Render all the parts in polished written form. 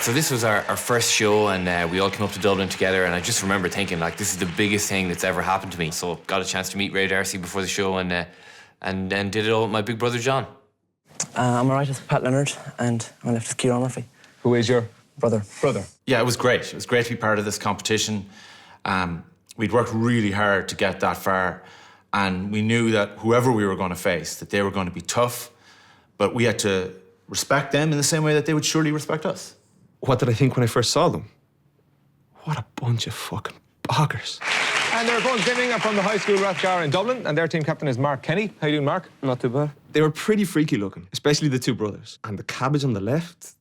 So this was our first show, and we all came up to Dublin together, and I just remember thinking, like, this is the biggest thing that's ever happened to me. So got a chance to meet Ray D'Arcy before the show, and then did it all with my big brother, John. I'm a writer with Pat Leonard, and I'm left with Ciaran Murphy. Who is your brother? Yeah, it was great. It was great to be part of this competition. We'd worked really hard to get that far, and we knew that whoever we were going to face, that they were going to be tough, but we had to respect them in the same way that they would surely respect us. What did I think when I first saw them? What a bunch of fucking boggers. And they're going swimming from the high school Rathgar in Dublin, and their team captain is Mark Kenny. How you doing, Mark? Not too bad. They were pretty freaky looking, especially the two brothers. And the cabbage on the left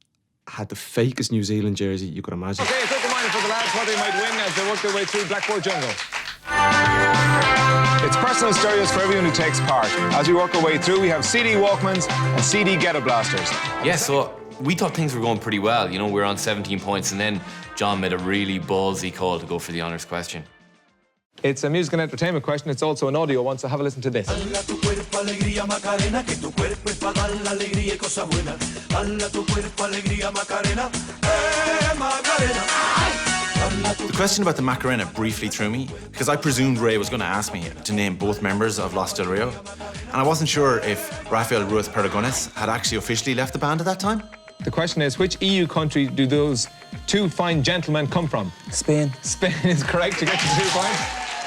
had the fakest New Zealand jersey you could imagine. Okay, it's open-minded for the lads what they might win as they work their way through Blackboard Jungle. It's personal stereos for everyone who takes part. As we work our way through, we have CD Walkmans and CD Ghetto Blasters. Yeah, so we thought things were going pretty well. You know, we were on 17 points, and then John made a really ballsy call to go for the honours question. It's a music and entertainment question. It's also an audio one, so have a listen to this. The question about the Macarena briefly threw me, because I presumed Ray was going to ask me to name both members of Los Del Rio, and I wasn't sure if Rafael Ruiz Perdigones had actually officially left the band at that time. The question is, which EU country do those two fine gentlemen come from? Spain. Spain is correct to get to 2 points.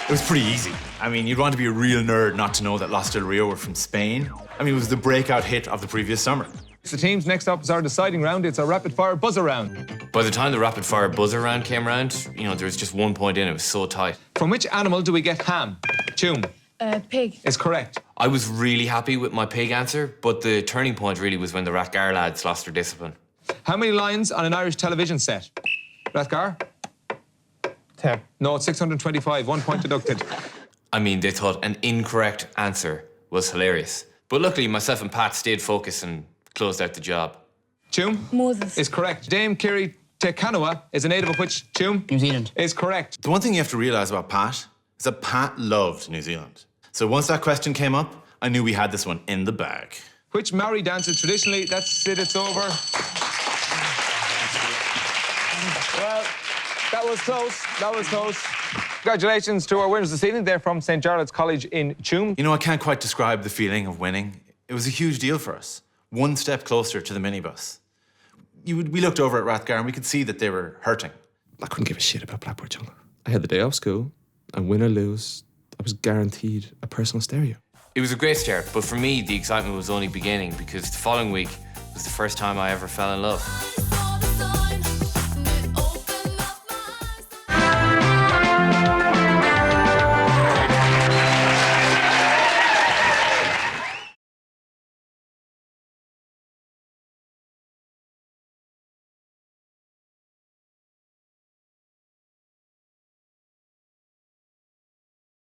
It was pretty easy. I mean, you'd want to be a real nerd not to know that Los Del Rio were from Spain. I mean, it was the breakout hit of the previous summer. The teams next up is our deciding round. It's a rapid-fire buzzer round. By the time the rapid-fire buzzer round came around, you know, there was just 1 point in. It was so tight. From which animal do we get ham? Tuam. Pig. Is correct. I was really happy with my pig answer, but the turning point really was when the Rathgar lads lost their discipline. How many lines on an Irish television set? Rathgar? 10. No, it's 625. 1 point deducted. I mean, they thought an incorrect answer was hilarious. But luckily, myself and Pat stayed focused and closed out the job. Tuam? Moses. Is correct. Dame Kiri Te Kanawa is a native of which Tuam? New Zealand. Is correct. The one thing you have to realise about Pat is that Pat loved New Zealand. So once that question came up, I knew we had this one in the bag. Which Maori dance is traditionally... That's it, it's over. Well, that was close. That was close. Congratulations to our winners this evening. They're from St. Jarlath's College in Tuam. You know, I can't quite describe the feeling of winning. It was a huge deal for us. 1 step closer to the minibus. We looked over at Rathgar and we could see that they were hurting. I couldn't give a shit about Blackboard Jungle. I had the day off school, and win or lose, I was guaranteed a personal stereo. It was a great start, but for me, the excitement was only beginning because the following week was the first time I ever fell in love.